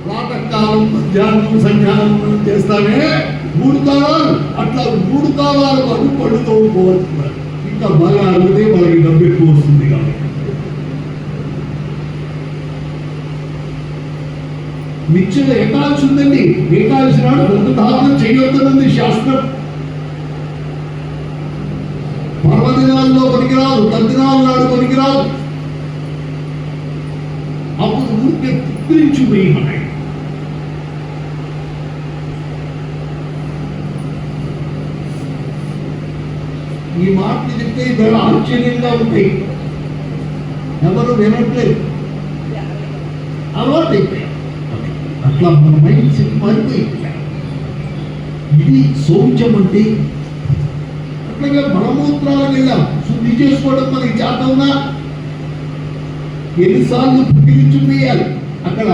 ప్రాతకాలం మధ్యాహ్నం సంధ్యానం చేస్తామే 3 కాలాలు, అట్లా 3 కాలాలు మనం పళ్ళు తోముకోవచ్చు. ఇంకా బాగా అడిగితే వాళ్ళకి డబ్బు ఎక్కువ వస్తుంది కాబట్టి. మిక్చర్ ఎక్కాల్సి ఉందండి, ఎక్కాల్సిన దానం చేయొద్దనుంది శాస్త్రం. పర్వదినాల్లో పనికిరాదు, తద్దినాల నాడు పనికిరాదు. అప్పుడు ఊరికే పుక్కిరించిపోయి ఉన్నాయి. ఈ మాటలు చెప్తే ఇవాళ ఆశ్చర్యంగా ఉంటాయి, ఎవరు వినట్లేదు, అలవాటు అయిపోయాయి. అట్లా మన మైండ్ సెట్ మారిపోయింది. ఇది శౌచం అంటే. అట్లాగే మలమూత్రాలకు వెళ్ళాం, శుద్ధి చేసుకోవడం మనకి చేతవునా? ఎన్నిసార్లు పుట్టించుకోయాలి. అక్కడ